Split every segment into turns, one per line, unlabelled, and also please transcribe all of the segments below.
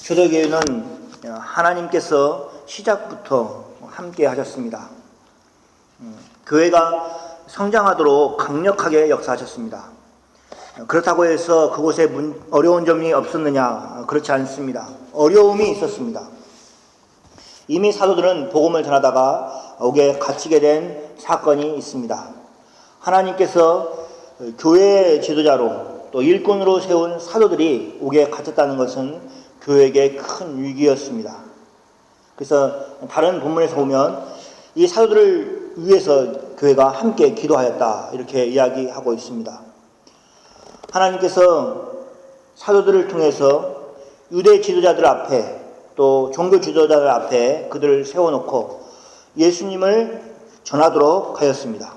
초대교회는 하나님께서 시작부터 함께 하셨습니다. 교회가 성장하도록 강력하게 역사하셨습니다. 그렇다고 해서 그곳에 어려운 점이 없었느냐? 그렇지 않습니다. 어려움이 있었습니다. 이미 사도들은 복음을 전하다가 옥에 갇히게 된 사건이 있습니다. 하나님께서 교회의 지도자로 또 일꾼으로 세운 사도들이 옥에 갇혔다는 것은 교회에게 큰 위기였습니다. 그래서 다른 본문에서 보면 이 사도들을 위해서 교회가 함께 기도하였다 이렇게 이야기하고 있습니다. 하나님께서 사도들을 통해서 유대 지도자들 앞에 또 종교 지도자들 앞에 그들을 세워놓고 예수님을 전하도록 하였습니다.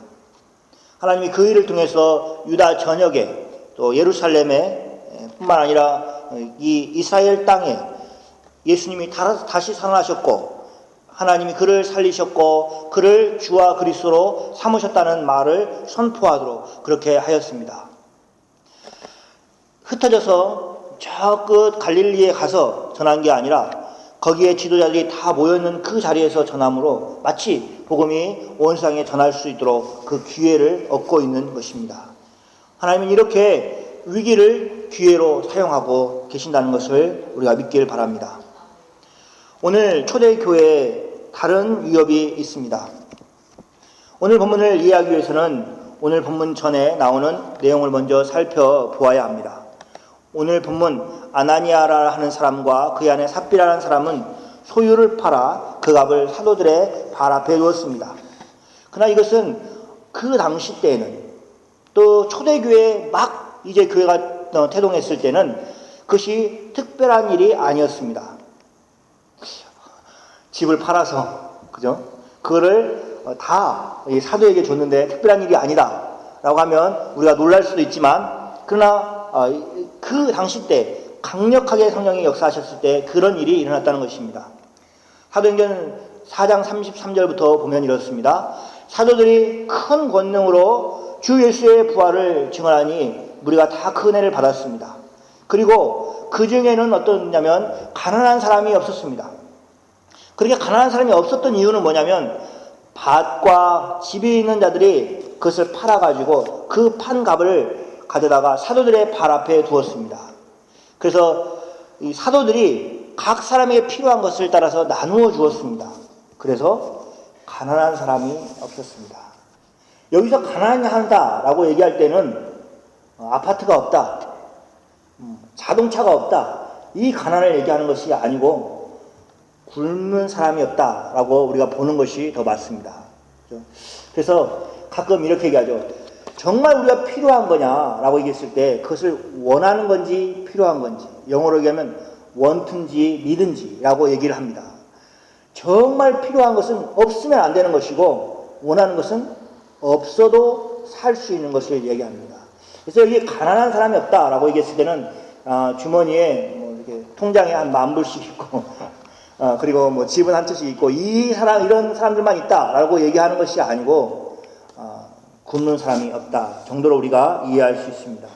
하나님이 그 일을 통해서 유다 전역에 또 예루살렘에 뿐만 아니라 이 이스라엘 땅에 예수님이 다시 살아나셨고 하나님이 그를 살리셨고 그를 주와 그리스도로 삼으셨다는 말을 선포하도록 그렇게 하였습니다. 흩어져서 저 끝 갈릴리에 가서 전한 게 아니라 거기에 지도자들이 다 모여있는 그 자리에서 전함으로 마치 복음이 온 세상에 전할 수 있도록 그 기회를 얻고 있는 것입니다. 하나님은 이렇게 위기를 기회로 사용하고 계신다는 것을 우리가 믿길 바랍니다. 오늘 초대교회에 다른 위협이 있습니다. 오늘 본문을 이해하기 위해서는 오늘 본문 전에 나오는 내용을 먼저 살펴보아야 합니다. 오늘 본문 아나니아라 하는 사람과 그 안에 삽비라는 사람은 소유를 팔아 그 값을 사도들의 발 앞에 두었습니다. 그러나 이것은 그 당시 때에는 또 초대교회에 막 이제 교회가 태동했을 때는 그것이 특별한 일이 아니었습니다. 집을 팔아서 그죠? 그거를 다 사도에게 줬는데 특별한 일이 아니다 라고 하면 우리가 놀랄 수도 있지만 그러나 그 당시 때 강력하게 성령이 역사하셨을 때 그런 일이 일어났다는 것입니다. 사도행전 4장 33절부터 보면 이렇습니다. 사도들이 큰 권능으로 주 예수의 부활을 증언하니 무리가 다 큰 은혜를 받았습니다. 그리고 그 중에는 어떠냐면 가난한 사람이 없었습니다. 그렇게 가난한 사람이 없었던 이유는 뭐냐면 밭과 집이 있는 자들이 그것을 팔아가지고 그 판 값을 가져다가 사도들의 발 앞에 두었습니다. 그래서 이 사도들이 각 사람에게 필요한 것을 따라서 나누어 주었습니다. 그래서 가난한 사람이 없었습니다. 여기서 가난하다라고 얘기할 때는 아파트가 없다, 자동차가 없다, 이 가난을 얘기하는 것이 아니고 굶는 사람이 없다라고 우리가 보는 것이 더 맞습니다. 그래서 가끔 이렇게 얘기하죠. 정말 우리가 필요한 거냐라고 얘기했을 때 그것을 원하는 건지 필요한 건지 영어로 얘기하면 want인지 need인지라고 얘기를 합니다. 정말 필요한 것은 없으면 안 되는 것이고 원하는 것은 없어도 살 수 있는 것을 얘기합니다. 그래서 여기 가난한 사람이 없다라고 얘기했을 때는 주머니에 이렇게 통장에 한 10,000불씩 있고 그리고 뭐 집은 한 채씩 있고 이런 사람들만 있다라고 얘기하는 것이 아니고 굶는 사람이 없다 정도로 우리가 이해할 수 있습니다.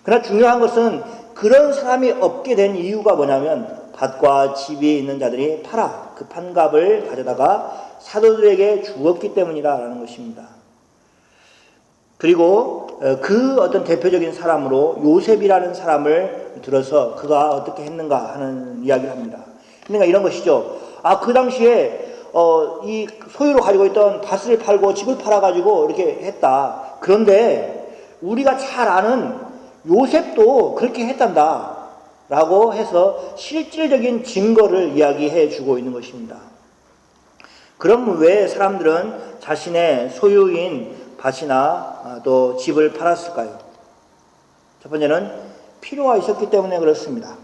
그러나 중요한 것은 그런 사람이 없게 된 이유가 뭐냐면 밭과 집이 있는 자들이 팔아 그 판값을 가져다가 사도들에게 주었기 때문이다라는 것입니다. 그리고 그 어떤 대표적인 사람으로 요셉이라는 사람을 들어서 그가 어떻게 했는가 하는 이야기를 합니다. 그러니까 이런 것이죠. 그 당시에 이 소유로 가지고 있던 밭을 팔고 집을 팔아가지고 이렇게 했다. 그런데 우리가 잘 아는 요셉도 그렇게 했단다 라고 해서 실질적인 증거를 이야기해 주고 있는 것입니다. 그럼 왜 사람들은 자신의 소유인 밭이나 또 집을 팔았을까요? 첫 번째는 필요가 있었기 때문에 그렇습니다.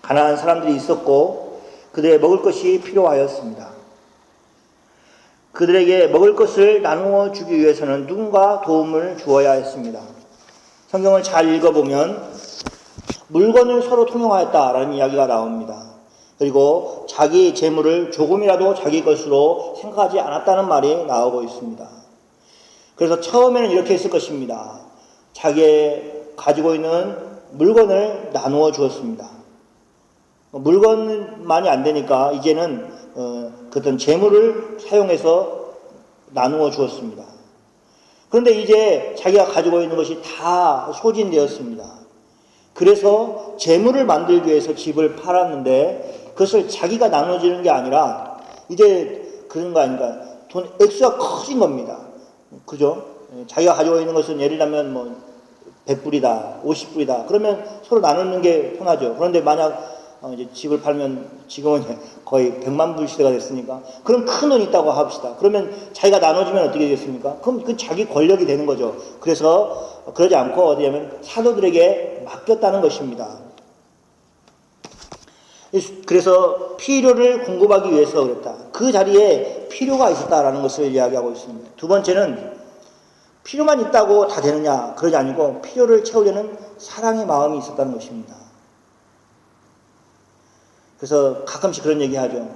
가난한 사람들이 있었고 그들의 먹을 것이 필요하였습니다. 그들에게 먹을 것을 나누어 주기 위해서는 누군가 도움을 주어야 했습니다. 성경을 잘 읽어보면 물건을 서로 통용하였다라는 이야기가 나옵니다. 그리고 자기 재물을 조금이라도 자기 것으로 생각하지 않았다는 말이 나오고 있습니다. 그래서 처음에는 이렇게 했을 것입니다. 자기의 가지고 있는 물건을 나누어 주었습니다. 물건만이 안 되니까 이제는 그 어떤 재물을 사용해서 나누어 주었습니다. 그런데 이제 자기가 가지고 있는 것이 다 소진되었습니다. 그래서 재물을 만들기 위해서 집을 팔았는데 그것을 자기가 나눠주는 게 아니라 이제 그런 거 아닌가, 돈 액수가 커진 겁니다. 그죠? 자기가 가지고 있는 것은 예를 들면 뭐 100불이다, 50불이다. 그러면 서로 나누는 게 편하죠. 그런데 만약 이제 집을 팔면 지금은 거의 100만 불 시대가 됐으니까 그럼 큰 돈이 있다고 합시다. 그러면 자기가 나눠주면 어떻게 되겠습니까? 그럼 그 자기 권력이 되는 거죠. 그래서 그러지 않고 어디냐면 사도들에게 맡겼다는 것입니다. 그래서 필요를 공급하기 위해서 그랬다. 그 자리에 필요가 있었다라는 것을 이야기하고 있습니다. 두 번째는 필요만 있다고 다 되느냐, 그러지 아니고 필요를 채우려는 사랑의 마음이 있었다는 것입니다. 그래서 가끔씩 그런 얘기 하죠.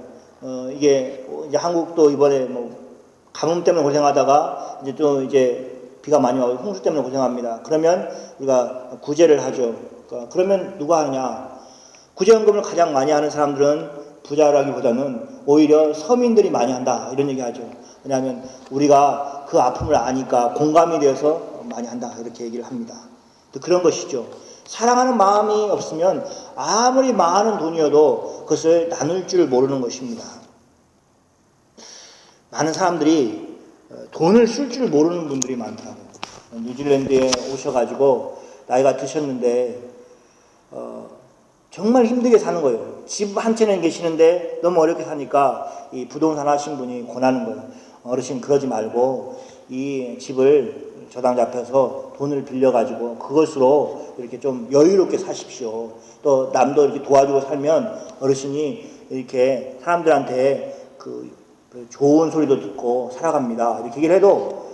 이게 이제 한국도 이번에 뭐 가뭄 때문에 고생하다가 이제 또 이제 비가 많이 와서 홍수 때문에 고생합니다. 그러면 우리가 구제를 하죠. 그러면 누가 하느냐? 구제연금을 가장 많이 하는 사람들은 부자라기보다는 오히려 서민들이 많이 한다, 이런 얘기 하죠. 왜냐하면 우리가 그 아픔을 아니까 공감이 되어서 많이 한다, 이렇게 얘기를 합니다. 그런 것이죠. 사랑하는 마음이 없으면 아무리 많은 돈이어도 그것을 나눌 줄 모르는 것입니다. 많은 사람들이 돈을 쓸 줄 모르는 분들이 많다고. 뉴질랜드에 오셔가지고 나이가 드셨는데 정말 힘들게 사는 거예요. 집 한 채는 계시는데 너무 어렵게 사니까 이 부동산 하신 분이 권하는 거예요. 어르신 그러지 말고 이 집을 저당 잡혀서 돈을 빌려가지고 그것으로 이렇게 좀 여유롭게 사십시오. 또 남도 이렇게 도와주고 살면 어르신이 이렇게 사람들한테 그 좋은 소리도 듣고 살아갑니다, 이렇게 얘기를 해도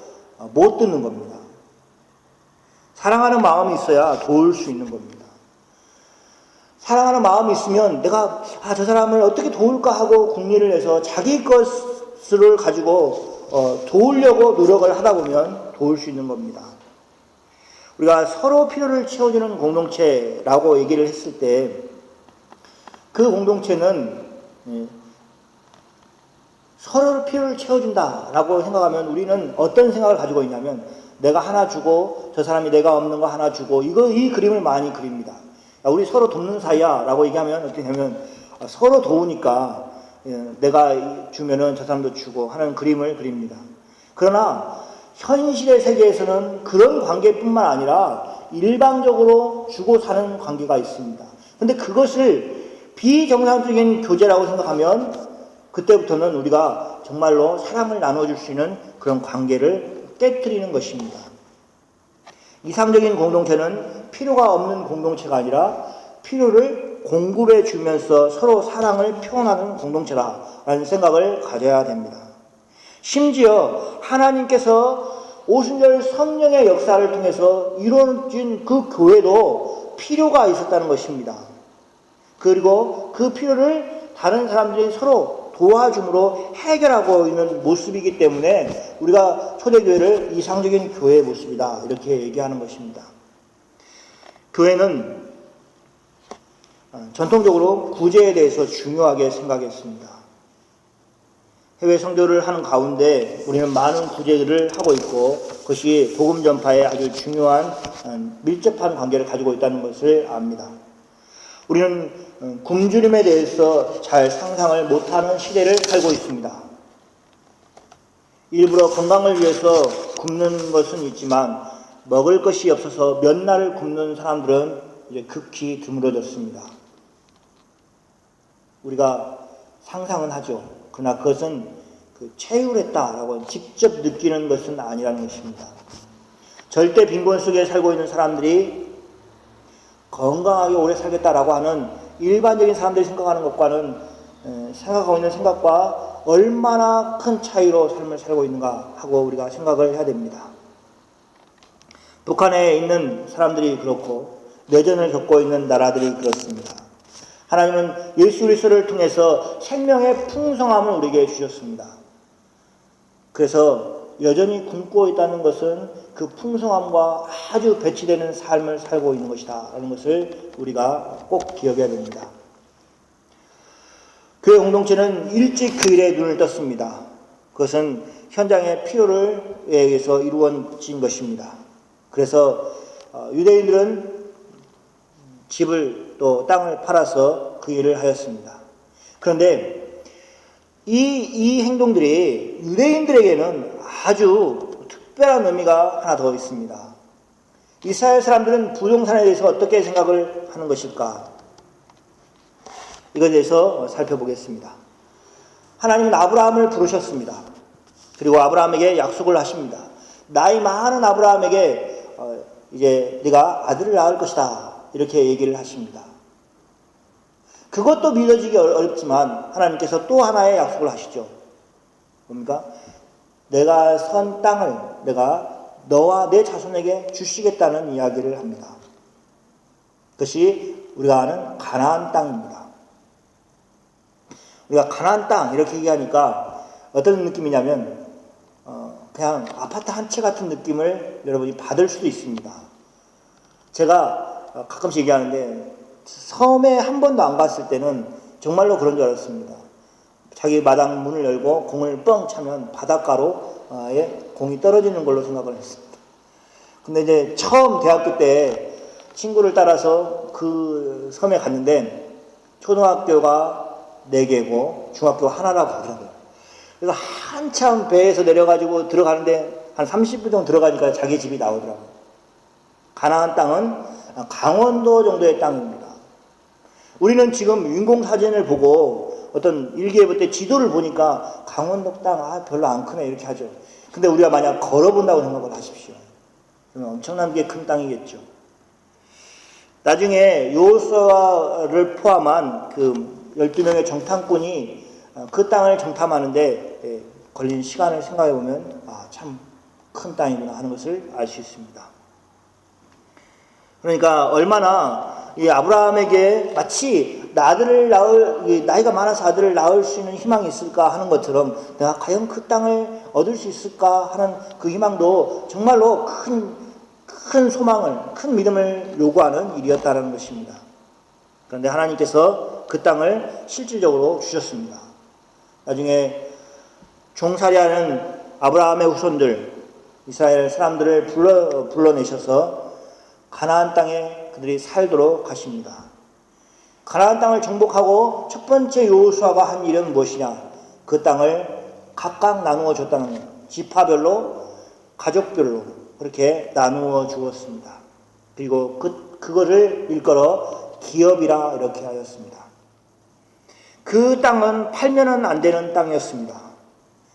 못 듣는 겁니다. 사랑하는 마음이 있어야 도울 수 있는 겁니다. 사랑하는 마음이 있으면 내가 저 사람을 어떻게 도울까 하고 궁리를 해서 자기 것을 가지고 도우려고 노력을 하다 보면 도울 수 있는 겁니다. 우리가 서로 필요를 채워주는 공동체라고 얘기를 했을 때 그 공동체는 서로 필요를 채워준다라고 생각하면 우리는 어떤 생각을 가지고 있냐면 내가 하나 주고 저 사람이 내가 없는 거 하나 주고 이 그림을 많이 그립니다. 우리 서로 돕는 사이야 라고 얘기하면 어떻게 하면 서로 도우니까 내가 주면은 저 사람도 주고 하는 그림을 그립니다. 그러나 현실의 세계에서는 그런 관계뿐만 아니라 일방적으로 주고 사는 관계가 있습니다. 그런데 그것을 비정상적인 교제라고 생각하면 그때부터는 우리가 정말로 사랑을 나눠줄 수 있는 그런 관계를 깨트리는 것입니다. 이상적인 공동체는 필요가 없는 공동체가 아니라 필요를 공급해 주면서 서로 사랑을 표현하는 공동체라는 생각을 가져야 됩니다. 심지어 하나님께서 오순절 성령의 역사를 통해서 이루어진 그 교회도 필요가 있었다는 것입니다. 그리고 그 필요를 다른 사람들이 서로 도와줌으로 해결하고 있는 모습이기 때문에 우리가 초대교회를 이상적인 교회의 모습이다, 이렇게 얘기하는 것입니다. 교회는 전통적으로 구제에 대해서 중요하게 생각했습니다. 해외 선교를 하는 가운데 우리는 많은 구제를 하고 있고 그것이 복음 전파에 아주 중요한 밀접한 관계를 가지고 있다는 것을 압니다. 우리는 굶주림에 대해서 잘 상상을 못하는 시대를 살고 있습니다. 일부러 건강을 위해서 굶는 것은 있지만 먹을 것이 없어서 몇 날을 굶는 사람들은 이제 극히 드물어졌습니다. 우리가 상상은 하죠. 그러나 그것은 채울했다라고 직접 느끼는 것은 아니라는 것입니다. 절대 빈곤 속에 살고 있는 사람들이 건강하게 오래 살겠다라고 하는 일반적인 사람들이 생각하는 것과는 생각하고 있는 생각과 얼마나 큰 차이로 삶을 살고 있는가 하고 우리가 생각을 해야 됩니다. 북한에 있는 사람들이 그렇고 내전을 겪고 있는 나라들이 그렇습니다. 하나님은 예수 그리스도를 통해서 생명의 풍성함을 우리에게 주셨습니다. 그래서 여전히 굶고 있다는 것은 그 풍성함과 아주 배치되는 삶을 살고 있는 것이다 라는 것을 우리가 꼭 기억해야 됩니다. 교회 공동체는 일찍 그 일에 눈을 떴습니다. 그것은 현장의 필요를 위해서 이루어진 것입니다. 그래서 유대인들은 집을 또 땅을 팔아서 그 일을 하였습니다. 그런데 이 행동들이 유대인들에게는 아주 특별한 의미가 하나 더 있습니다. 이스라엘 사람들은 부동산에 대해서 어떻게 생각을 하는 것일까? 이것에 대해서 살펴보겠습니다. 하나님은 아브라함을 부르셨습니다. 그리고 아브라함에게 약속을 하십니다. 나이 많은 아브라함에게 이제 네가 아들을 낳을 것이다. 이렇게 얘기를 하십니다. 그것도 믿어지기 어렵지만 하나님께서 또 하나의 약속을 하시죠. 뭡니까? 내가 선 땅을 내가 너와 내 자손에게 주시겠다는 이야기를 합니다. 그것이 우리가 아는 가나안 땅입니다. 우리가 가나안 땅 이렇게 얘기하니까 어떤 느낌이냐면 그냥 아파트 한 채 같은 느낌을 여러분이 받을 수도 있습니다. 제가 가끔씩 얘기하는데 섬에 한 번도 안 갔을 때는 정말로 그런 줄 알았습니다. 자기 마당 문을 열고 공을 뻥 차면 바닷가로에 공이 떨어지는 걸로 생각을 했습니다. 근데 이제 처음 대학교 때 친구를 따라서 그 섬에 갔는데 초등학교가 4개고 중학교 하나라고 하더라고요. 그래서 한참 배에서 내려가지고 들어가는데 한 30분 정도 들어가니까 자기 집이 나오더라고요. 가나안 땅은 강원도 정도의 땅입니다. 우리는 지금 인공사진을 보고 어떤 일기예보 지도를 보니까 강원도 땅 별로 안 크네 이렇게 하죠. 근데 우리가 만약 걸어본다고 생각을 하십시오. 그러면 엄청나게 큰 땅이겠죠. 나중에 여호수아를 포함한 그 12명의 정탐꾼이 그 땅을 정탐하는데 걸린 시간을 생각해 보면 참 큰 땅이구나 하는 것을 알 수 있습니다. 그러니까 얼마나 이 아브라함에게 마치 나이가 많아서 아들을 낳을 수 있는 희망이 있을까 하는 것처럼 내가 과연 그 땅을 얻을 수 있을까 하는 그 희망도 정말로 큰 소망을, 큰 믿음을 요구하는 일이었다는 것입니다. 그런데 하나님께서 그 땅을 실질적으로 주셨습니다. 나중에 종살이하는 아브라함의 후손들, 이스라엘 사람들을 불러내셔서 가나안 땅에 그들이 살도록 하십니다. 가나안 땅을 정복하고 첫 번째 여호수아가 한 일은 무엇이냐? 그 땅을 각각 나누어 줬다는 거예요. 지파별로, 가족별로 그렇게 나누어 주었습니다. 그리고 그거를 일컬어 기업이라 이렇게 하였습니다. 그 땅은 팔면은 안 되는 땅이었습니다.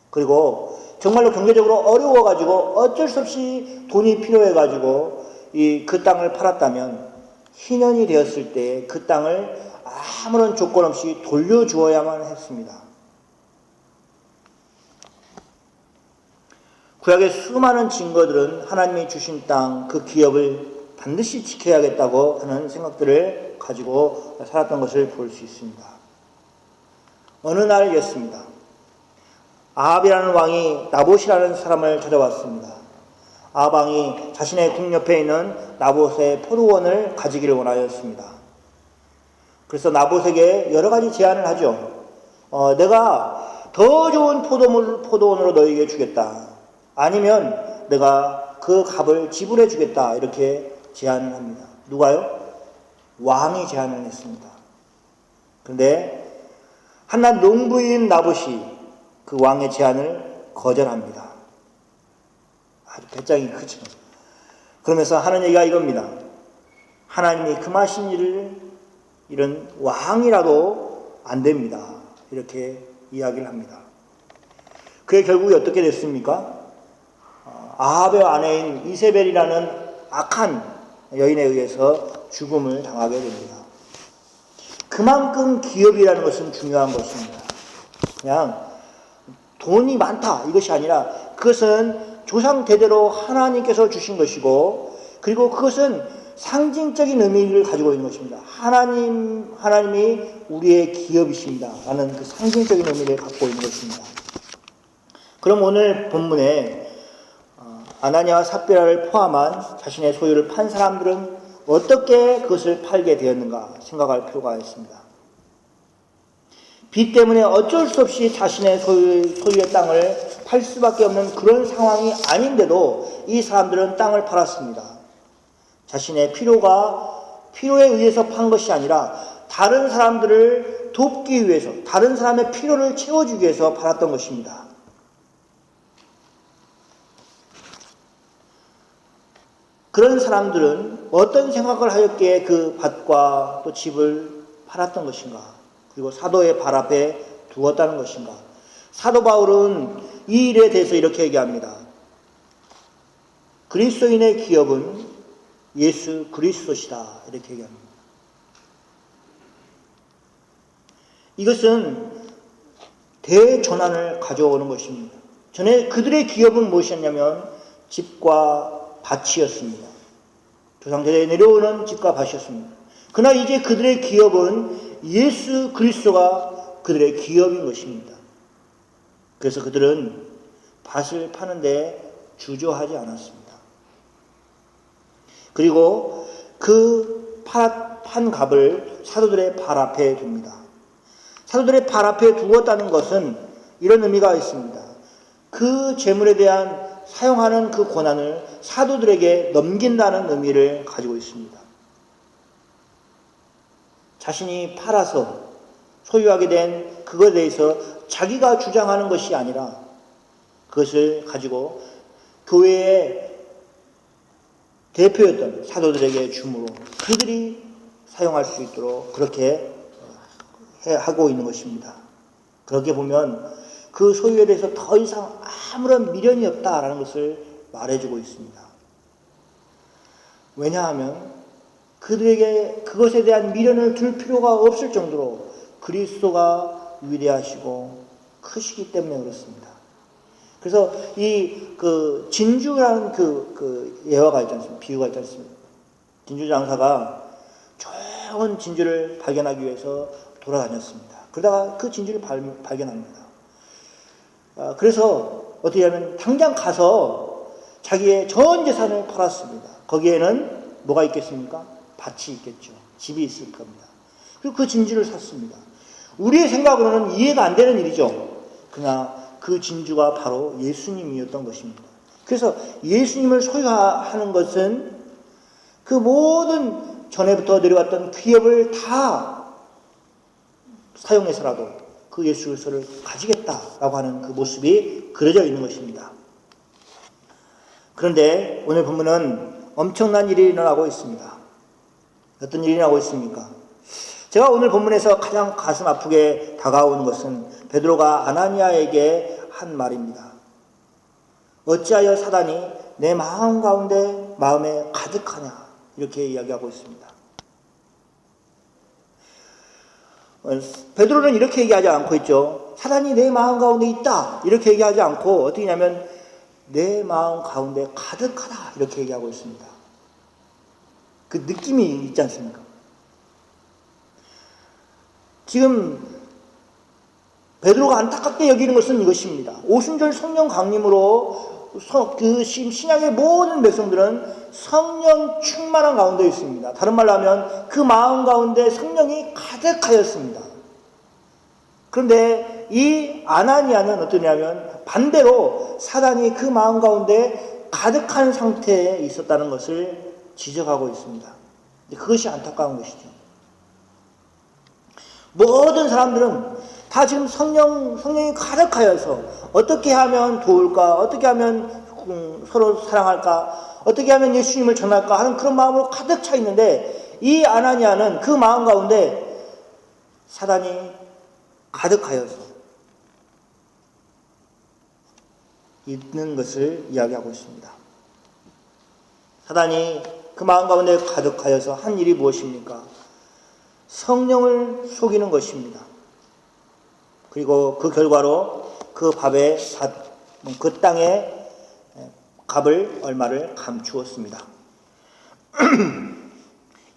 그리고 정말로 경제적으로 어려워가지고 어쩔 수 없이 돈이 필요해가지고 그 땅을 팔았다면 희년이 되었을 때 그 땅을 아무런 조건 없이 돌려주어야만 했습니다. 구약의 수많은 증거들은 하나님이 주신 땅, 그 기업을 반드시 지켜야겠다고 하는 생각들을 가지고 살았던 것을 볼 수 있습니다. 어느 날이었습니다. 아합이라는 왕이 나봇이라는 사람을 찾아왔습니다. 아합 왕이 자신의 궁 옆에 있는 나봇의 포도원을 가지기를 원하였습니다. 그래서 나봇에게 여러 가지 제안을 하죠. 내가 더 좋은 포도원으로 너에게 주겠다. 아니면 내가 그 값을 지불해 주겠다. 이렇게 제안을 합니다. 누가요? 왕이 제안을 했습니다. 그런데 한낱 농부인 나봇이 그 왕의 제안을 거절합니다. 아주 배짱이 크죠. 그러면서 하는 얘기가 이겁니다. 하나님이 금하신 일을 이런 왕이라도 안 됩니다. 이렇게 이야기를 합니다. 그게 결국에 어떻게 됐습니까? 아합의 아내인 이세벨이라는 악한 여인에 의해서 죽음을 당하게 됩니다. 그만큼 기업이라는 것은 중요한 것입니다. 그냥 돈이 많다 이것이 아니라 그것은 조상 대대로 하나님께서 주신 것이고 그리고 그것은 상징적인 의미를 가지고 있는 것입니다. 하나님이 우리의 기업이십니다 라는 그 상징적인 의미를 갖고 있는 것입니다. 그럼 오늘 본문에 아나니아와 삽비라를 포함한 자신의 소유를 판 사람들은 어떻게 그것을 팔게 되었는가 생각할 필요가 있습니다. 빚 때문에 어쩔 수 없이 자신의 소유의 땅을 팔 수밖에 없는 그런 상황이 아닌데도 이 사람들은 땅을 팔았습니다. 자신의 필요에 의해서 판 것이 아니라 다른 사람들을 돕기 위해서, 다른 사람의 필요를 채워주기 위해서 팔았던 것입니다. 그런 사람들은 어떤 생각을 하였기에 그 밭과 또 집을 팔았던 것인가? 그리고 사도의 발 앞에 두었다는 것인가? 사도 바울은 이 일에 대해서 이렇게 얘기합니다. 그리스도인의 기업은 예수 그리스도시다. 이렇게 얘기합니다. 이것은 대전환을 가져오는 것입니다. 전에 그들의 기업은 무엇이었냐면 집과 밭이었습니다. 조상세대에 내려오는 집과 밭이었습니다. 그러나 이제 그들의 기업은 예수 그리스도가 그들의 기업인 것입니다. 그래서 그들은 밭을 파는데 주저하지 않았습니다. 그리고 그 판 값을 사도들의 발 앞에 둡니다. 사도들의 발 앞에 두었다는 것은 이런 의미가 있습니다. 그 재물에 대한 사용하는 그 권한을 사도들에게 넘긴다는 의미를 가지고 있습니다. 자신이 팔아서 소유하게 된 그것에 대해서 자기가 주장하는 것이 아니라 그것을 가지고 교회의 대표였던 사도들에게 주므로 그들이 사용할 수 있도록 그렇게 하고 있는 것입니다. 그렇게 보면 그 소유에 대해서 더 이상 아무런 미련이 없다라는 것을 말해주고 있습니다. 왜냐하면 그들에게 그것에 대한 미련을 둘 필요가 없을 정도로 그리스도가 위대하시고 크시기 때문에 그렇습니다. 그래서 그 진주라는 그 예화가 있지 않습니까? 비유가 있지 않습니까? 진주 장사가 좋은 진주를 발견하기 위해서 돌아다녔습니다. 그러다가 그 진주를 발견합니다. 그래서 어떻게 하면 당장 가서 자기의 전 재산을 팔았습니다. 거기에는 뭐가 있겠습니까? 밭이 있겠죠. 집이 있을 겁니다. 그리고 그 진주를 샀습니다. 우리의 생각으로는 이해가 안 되는 일이죠. 그러나 그 진주가 바로 예수님이었던 것입니다. 그래서 예수님을 소유하는 것은 그 모든 전에부터 내려왔던 기업을 다 사용해서라도 그 예수 그리스도를 가지겠다라고 하는 그 모습이 그려져 있는 것입니다. 그런데 오늘 본문은 엄청난 일이 일어나고 있습니다. 어떤 일이 일어나고 있습니까? 제가 오늘 본문에서 가장 가슴 아프게 다가오는 것은 베드로가 아나니아에게 한 말입니다. 어찌하여 사단이 내 마음 가운데 마음에 가득하냐 이렇게 이야기하고 있습니다. 베드로는 이렇게 얘기하지 않고 있죠. 사단이 내 마음 가운데 있다 이렇게 얘기하지 않고 어떻게 하냐면 내 마음 가운데 가득하다 이렇게 얘기하고 있습니다. 그 느낌이 있지 않습니까? 지금 베드로가 안타깝게 여기는 것은 이것입니다. 오순절 성령 강림으로 그 신약의 모든 백성들은 성령 충만한 가운데 있습니다. 다른 말로 하면 그 마음 가운데 성령이 가득하였습니다. 그런데 이 아나니아는 어떠냐면 반대로 사단이 그 마음 가운데 가득한 상태에 있었다는 것을 지적하고 있습니다. 그것이 안타까운 것이죠. 모든 사람들은 다 지금 성령이 가득하여서 어떻게 하면 도울까? 어떻게 하면 서로 사랑할까? 어떻게 하면 예수님을 전할까? 하는 그런 마음으로 가득 차 있는데 이 아나니아는 그 마음 가운데 사단이 가득하여서 있는 것을 이야기하고 있습니다. 사단이 그 마음 가운데 가득하여서 한 일이 무엇입니까? 성령을 속이는 것입니다. 그리고 그 결과로 그 땅의 값을 얼마를 감추었습니다.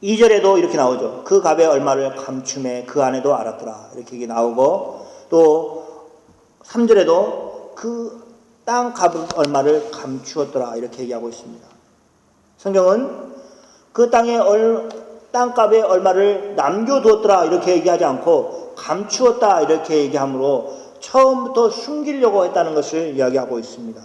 2절에도 이렇게 나오죠. 그 값의 얼마를 감춤에 그 아내도 알았더라. 이렇게 나오고 또 3절에도 그 땅 값을 얼마를 감추었더라. 이렇게 얘기하고 있습니다. 성경은 그 땅값의 얼마를 남겨두었더라. 이렇게 얘기하지 않고 감추었다 이렇게 얘기하므로 처음부터 숨기려고 했다는 것을 이야기하고 있습니다.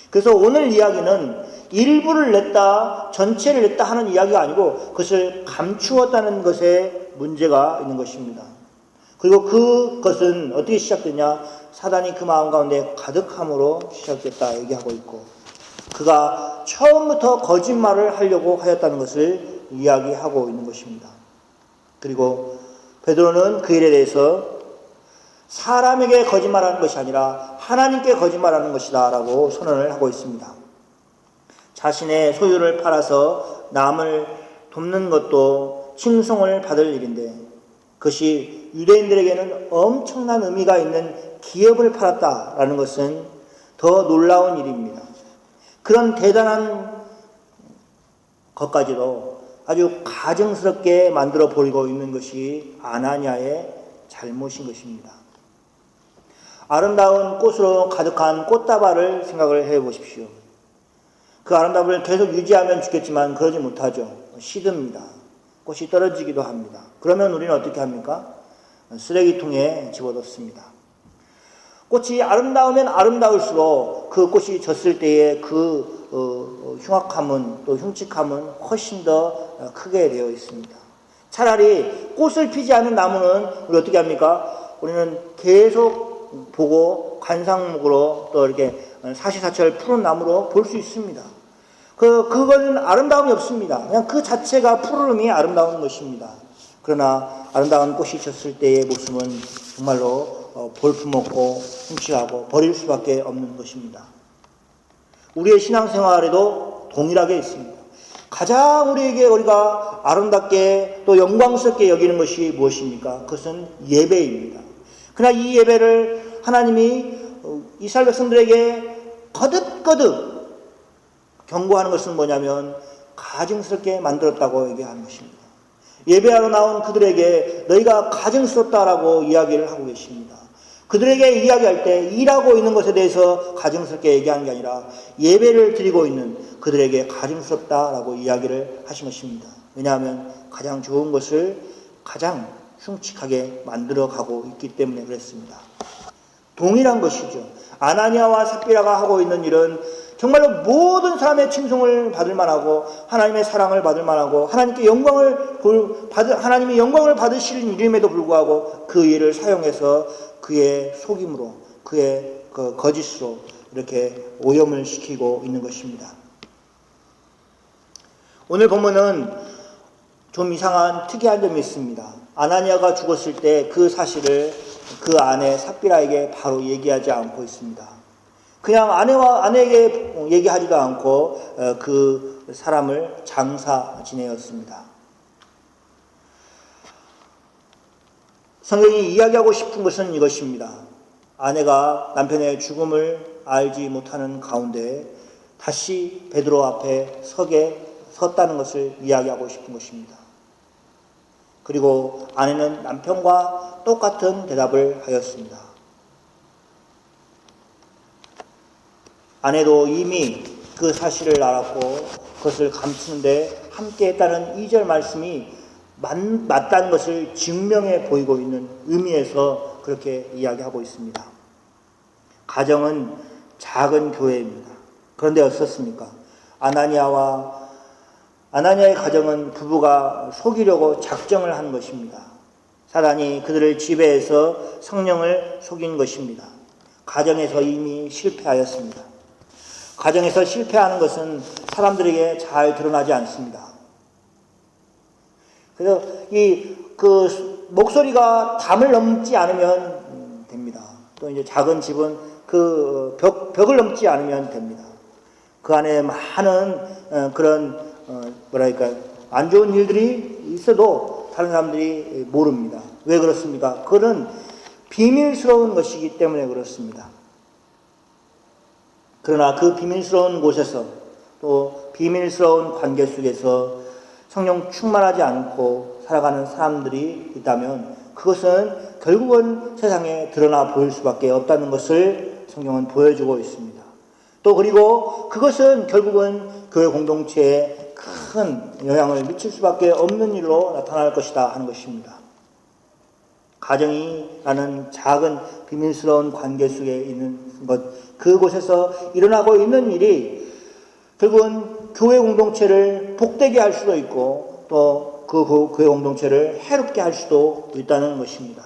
그래서 오늘 이야기는 일부를 냈다, 전체를 냈다 하는 이야기가 아니고 그것을 감추었다는 것에 문제가 있는 것입니다. 그리고 그것은 어떻게 시작됐냐? 사단이 그 마음 가운데 가득함으로 시작됐다 얘기하고 있고, 그가 처음부터 거짓말을 하려고 하였다는 것을 이야기하고 있는 것입니다. 그리고 베드로는 그 일에 대해서 사람에게 거짓말하는 것이 아니라 하나님께 거짓말하는 것이다 라고 선언을 하고 있습니다. 자신의 소유를 팔아서 남을 돕는 것도 칭송을 받을 일인데 그것이 유대인들에게는 엄청난 의미가 있는 기업을 팔았다라는 것은 더 놀라운 일입니다. 그런 대단한 것까지도 아주 가증스럽게 만들어 버리고 있는 것이 아나니아의 잘못인 것입니다. 아름다운 꽃으로 가득한 꽃다발을 생각을 해 보십시오. 그 아름다움을 계속 유지하면 좋겠지만 그러지 못하죠. 시듭니다. 꽃이 떨어지기도 합니다. 그러면 우리는 어떻게 합니까? 쓰레기통에 집어넣습니다. 꽃이 아름다우면 아름다울수록 그 꽃이 졌을 때의 그 흉악함은 또 흉측함은 훨씬 더 크게 되어 있습니다. 차라리 꽃을 피지 않은 나무는 우리 어떻게 합니까? 우리는 계속 보고 관상목으로 또 이렇게 사시사철 푸른 나무로 볼 수 있습니다. 그거는 아름다움이 없습니다. 그냥 그 자체가 푸르름이 아름다운 것입니다. 그러나 아름다운 꽃이 졌을 때의 모습은 정말로 볼품없고 흉측하고 버릴 수밖에 없는 것입니다. 우리의 신앙생활에도 동일하게 있습니다. 가장 우리가 아름답게 또 영광스럽게 여기는 것이 무엇입니까? 그것은 예배입니다. 그러나 이 예배를 하나님이 이스라엘 백성들에게 거듭거듭 경고하는 것은 뭐냐면 가증스럽게 만들었다고 얘기하는 것입니다. 예배하러 나온 그들에게 너희가 가증스럽다라고 이야기를 하고 계십니다. 그들에게 이야기할 때 일하고 있는 것에 대해서 가증스럽게 얘기하는 게 아니라 예배를 드리고 있는 그들에게 가증스럽다라고 이야기를 하신 것입니다. 왜냐하면 가장 좋은 것을 가장 흉측하게 만들어가고 있기 때문에 그랬습니다. 동일한 것이죠. 아나니아와 삽비라가 하고 있는 일은 정말로 모든 사람의 칭송을 받을 만하고 하나님의 사랑을 받을 만하고 하나님이 영광을 받으실 일임에도 불구하고 그 일을 사용해서 그의 속임으로 그의 거짓으로 이렇게 오염을 시키고 있는 것입니다. 오늘 본문은 좀 이상한 특이한 점이 있습니다. 아나니아가 죽었을 때 그 사실을 그 아내 삽비라에게 바로 얘기하지 않고 있습니다. 그냥 아내에게 얘기하지도 않고 그 사람을 장사 지내었습니다. 성경이 이야기하고 싶은 것은 이것입니다. 아내가 남편의 죽음을 알지 못하는 가운데 다시 베드로 앞에 섰다는 것을 이야기하고 싶은 것입니다. 그리고 아내는 남편과 똑같은 대답을 하였습니다. 아내도 이미 그 사실을 알았고 그것을 감추는데 함께했다는 2절 말씀이 맞다는 것을 증명해 보이고 있는 의미에서 그렇게 이야기하고 있습니다. 가정은 작은 교회입니다. 그런데 어떻습니까? 아나니아의 가정은 부부가 속이려고 작정을 한 것입니다. 사단이 그들을 지배해서 성령을 속인 것입니다. 가정에서 이미 실패하였습니다. 가정에서 실패하는 것은 사람들에게 잘 드러나지 않습니다. 그래서 그 목소리가 담을 넘지 않으면 됩니다. 또 이제 작은 집은 그 벽을 넘지 않으면 됩니다. 그 안에 많은 그런 안 좋은 일들이 있어도 다른 사람들이 모릅니다. 왜 그렇습니까? 그건 비밀스러운 것이기 때문에 그렇습니다. 그러나 그 비밀스러운 곳에서 또 비밀스러운 관계 속에서 성령 충만하지 않고 살아가는 사람들이 있다면 그것은 결국은 세상에 드러나 보일 수밖에 없다는 것을 성경은 보여주고 있습니다. 또 그리고 그것은 결국은 교회 공동체에 큰 영향을 미칠 수밖에 없는 일로 나타날 것이다 하는 것입니다. 가정이라는 작은 비밀스러운 관계 속에 있는 것, 그곳에서 일어나고 있는 일이 결국은 교회 공동체를 복되게 할 수도 있고 또 그 교회 공동체를 해롭게 할 수도 있다는 것입니다.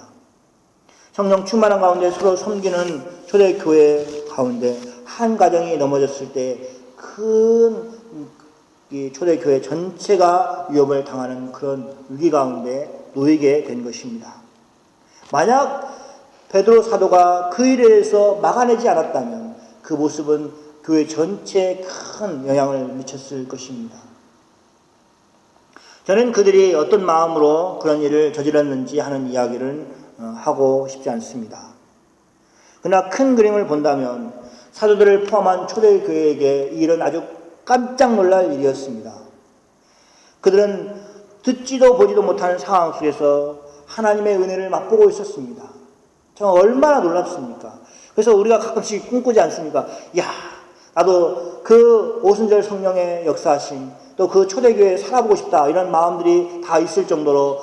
성령 충만한 가운데 서로 섬기는 초대교회 가운데 한 가정이 넘어졌을 때 큰 초대교회 전체가 위협을 당하는 그런 위기 가운데 놓이게 된 것입니다. 만약 베드로 사도가 그 일에 대해서 막아내지 않았다면 그 모습은 교회 전체에 큰 영향을 미쳤을 것입니다. 저는 그들이 어떤 마음으로 그런 일을 저질렀는지 하는 이야기를 하고 싶지 않습니다. 그러나 큰 그림을 본다면 사도들을 포함한 초대교회에게 이 일은 아주 깜짝 놀랄 일이었습니다. 그들은 듣지도 보지도 못하는 상황 속에서 하나님의 은혜를 맛보고 있었습니다. 정말 얼마나 놀랍습니까? 그래서 우리가 가끔씩 꿈꾸지 않습니까? 야, 나도 그 오순절 성령의 역사하심, 또 그 초대교회에 살아보고 싶다, 이런 마음들이 다 있을 정도로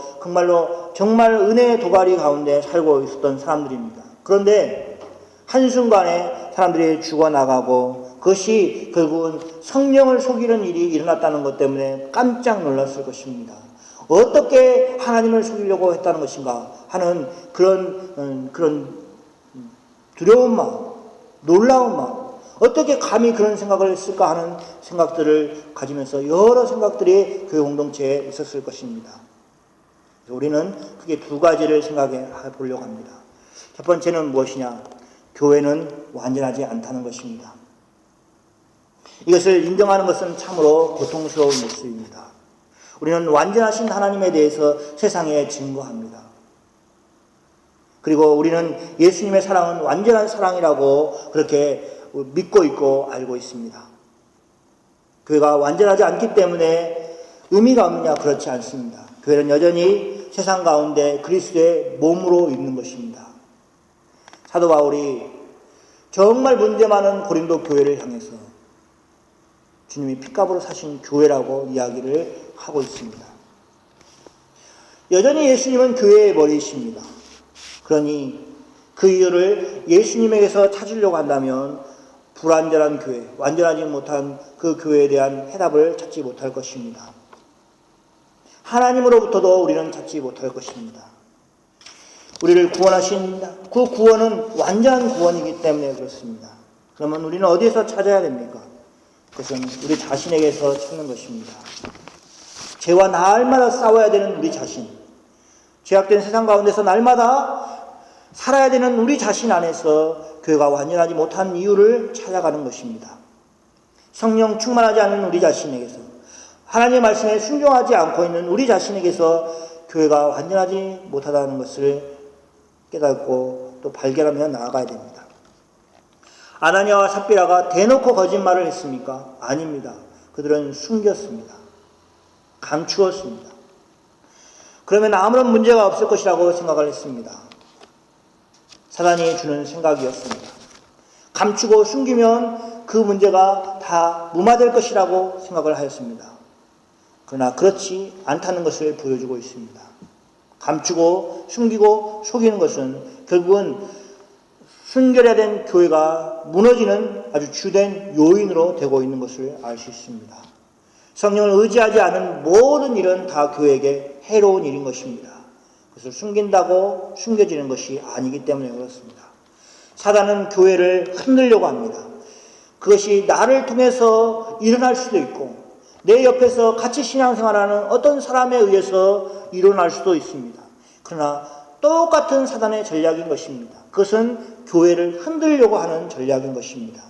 정말 은혜의 도가리 가운데 살고 있었던 사람들입니다. 그런데 한순간에 사람들이 죽어나가고 그것이 결국은 성령을 속이는 일이 일어났다는 것 때문에 깜짝 놀랐을 것입니다. 어떻게 하나님을 속이려고 했다는 것인가 하는 그런 두려운 마음, 놀라운 마음, 어떻게 감히 그런 생각을 했을까 하는 생각들을 가지면서 여러 생각들이 교회 공동체에 있었을 것입니다. 우리는 크게 두 가지를 생각해 보려고 합니다. 첫 번째는 무엇이냐? 교회는 완전하지 않다는 것입니다. 이것을 인정하는 것은 참으로 고통스러운 모습입니다. 우리는 완전하신 하나님에 대해서 세상에 증거합니다. 그리고 우리는 예수님의 사랑은 완전한 사랑이라고 그렇게 믿고 있고 알고 있습니다. 교회가 완전하지 않기 때문에 의미가 없느냐? 그렇지 않습니다. 교회는 여전히 세상 가운데 그리스도의 몸으로 있는 것입니다. 사도 바울이 정말 문제 많은 고린도 교회를 향해서 주님이 핏값으로 사신 교회라고 이야기를 하고 있습니다. 여전히 예수님은 교회의 머리이십니다. 그러니 그 이유를 예수님에게서 찾으려고 한다면 불완전한 교회, 완전하지 못한 그 교회에 대한 해답을 찾지 못할 것입니다. 하나님으로부터도 우리는 찾지 못할 것입니다. 우리를 구원하신 그 구원은 완전한 구원이기 때문에 그렇습니다. 그러면 우리는 어디에서 찾아야 됩니까? 그것은 우리 자신에게서 찾는 것입니다. 죄와 날마다 싸워야 되는 우리 자신, 죄악된 세상 가운데서 날마다 살아야 되는 우리 자신 안에서 교회가 완전하지 못한 이유를 찾아가는 것입니다. 성령 충만하지 않은 우리 자신에게서, 하나님의 말씀에 순종하지 않고 있는 우리 자신에게서 교회가 완전하지 못하다는 것을 깨닫고 또 발견하며 나아가야 됩니다. 아나니아와 삽비라가 대놓고 거짓말을 했습니까? 아닙니다. 그들은 숨겼습니다. 감추었습니다. 그러면 아무런 문제가 없을 것이라고 생각을 했습니다. 사단이 주는 생각이었습니다. 감추고 숨기면 그 문제가 다 무마될 것이라고 생각을 하였습니다. 그러나 그렇지 않다는 것을 보여주고 있습니다. 감추고 숨기고 속이는 것은 결국은 순결해야 된 교회가 무너지는 아주 주된 요인으로 되고 있는 것을 알 수 있습니다. 성령을 의지하지 않은 모든 일은 다 교회에게 해로운 일인 것입니다. 그것을 숨긴다고 숨겨지는 것이 아니기 때문에 그렇습니다. 사단은 교회를 흔들려고 합니다. 그것이 나를 통해서 일어날 수도 있고 내 옆에서 같이 신앙생활하는 어떤 사람에 의해서 일어날 수도 있습니다. 그러나 똑같은 사단의 전략인 것입니다. 그것은 교회를 흔들려고 하는 전략인 것입니다.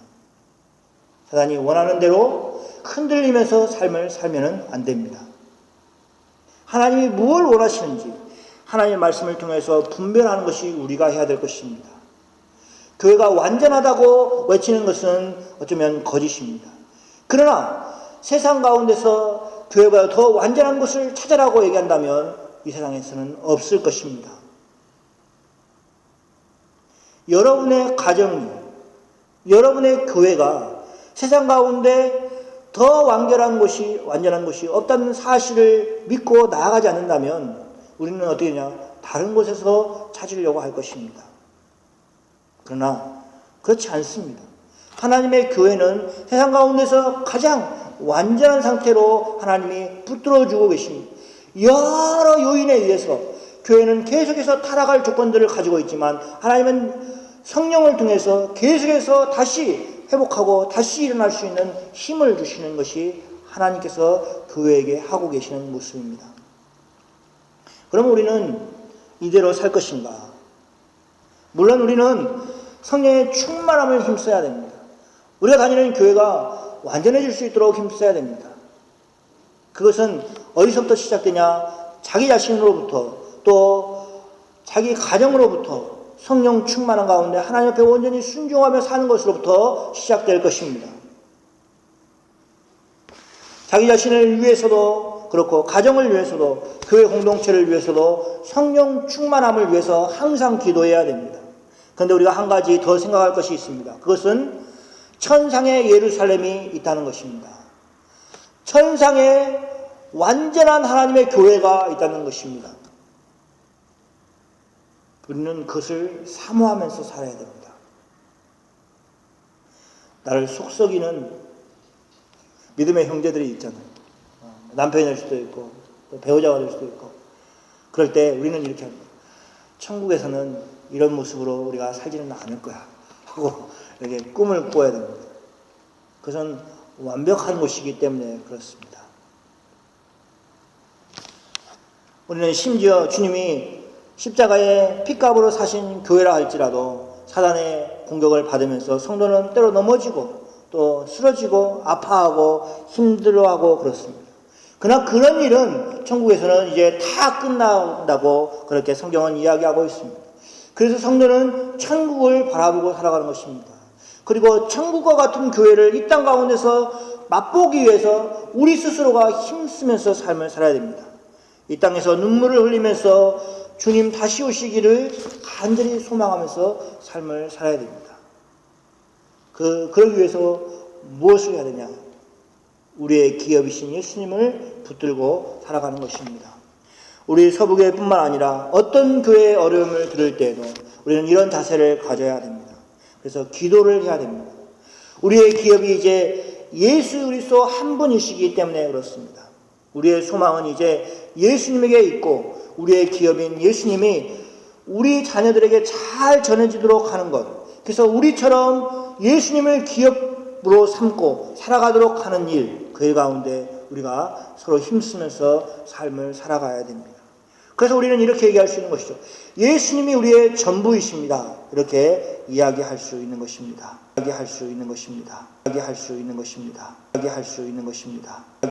사단이 원하는 대로 흔들리면서 삶을 살면 안 됩니다. 하나님이 무엇을 원하시는지 하나님의 말씀을 통해서 분별하는 것이 우리가 해야 될 것입니다. 교회가 완전하다고 외치는 것은 어쩌면 거짓입니다. 그러나 세상 가운데서 교회가 더 완전한 것을 찾아라고 얘기한다면 이 세상에서는 없을 것입니다. 여러분의 가정이, 여러분의 교회가 세상 가운데 더 완전한 곳이 없다는 사실을 믿고 나아가지 않는다면 우리는 어떻게 되냐? 다른 곳에서 찾으려고 할 것입니다. 그러나 그렇지 않습니다. 하나님의 교회는 세상 가운데서 가장 완전한 상태로 하나님이 붙들어주고 계십니다. 여러 요인에 의해서 교회는 계속해서 타락할 조건들을 가지고 있지만 하나님은 성령을 통해서 계속해서 다시 회복하고 다시 일어날 수 있는 힘을 주시는 것이 하나님께서 교회에게 하고 계시는 모습입니다. 그럼 우리는 이대로 살 것인가? 물론 우리는 성령의 충만함을 힘써야 됩니다. 우리가 다니는 교회가 완전해질 수 있도록 힘써야 됩니다. 그것은 어디서부터 시작되냐? 자기 자신으로부터 또 자기 가정으로부터 성령 충만한 가운데 하나님 앞에 온전히 순종하며 사는 것으로부터 시작될 것입니다. 자기 자신을 위해서도 그렇고 가정을 위해서도 교회 공동체를 위해서도 성령 충만함을 위해서 항상 기도해야 됩니다. 그런데 우리가 한 가지 더 생각할 것이 있습니다. 그것은 천상의 예루살렘이 있다는 것입니다. 천상의 완전한 하나님의 교회가 있다는 것입니다. 우리는 그것을 사모하면서 살아야 됩니다. 나를 속썩이는 믿음의 형제들이 있잖아요. 남편이 될 수도 있고 또 배우자가 될 수도 있고 그럴 때 우리는 이렇게 합니다. 천국에서는 이런 모습으로 우리가 살지는 않을 거야 하고 이렇게 꿈을 꿔야 됩니다. 그것은 완벽한 곳이기 때문에 그렇습니다. 우리는 심지어 주님이 십자가에 핏값으로 사신 교회라 할지라도 사단의 공격을 받으면서 성도는 때로 넘어지고 또 쓰러지고 아파하고 힘들어하고 그렇습니다. 그러나 그런 일은 천국에서는 이제 다 끝난다고 그렇게 성경은 이야기하고 있습니다. 그래서 성도는 천국을 바라보고 살아가는 것입니다. 그리고 천국과 같은 교회를 이 땅 가운데서 맛보기 위해서 우리 스스로가 힘쓰면서 삶을 살아야 됩니다. 이 땅에서 눈물을 흘리면서 주님 다시 오시기를 간절히 소망하면서 삶을 살아야 됩니다. 그러기 위해서 무엇을 해야 되냐? 우리의 기업이신 예수님을 붙들고 살아가는 것입니다. 우리 서부교회뿐만 아니라 어떤 교회의 어려움을 들을 때에도 우리는 이런 자세를 가져야 됩니다. 그래서 기도를 해야 됩니다. 우리의 기업이 이제 예수 그리스도 한 분이시기 때문에 그렇습니다. 우리의 소망은 이제 예수님에게 있고 우리의 기업인 예수님이 우리 자녀들에게 잘 전해지도록 하는 것. 그래서 우리처럼 예수님을 기업으로 삼고 살아가도록 하는 일, 그 가운데 우리가 서로 힘쓰면서 삶을 살아가야 됩니다. 그래서 우리는 이렇게 얘기할 수 있는 것이죠. 예수님이 우리의 전부이십니다. 이렇게 이야기할 수 있는 것입니다. 이야기할 수 있는 것입니다. 이야기할 수 있는 것입니다. 이야기할 수 있는 것입니다.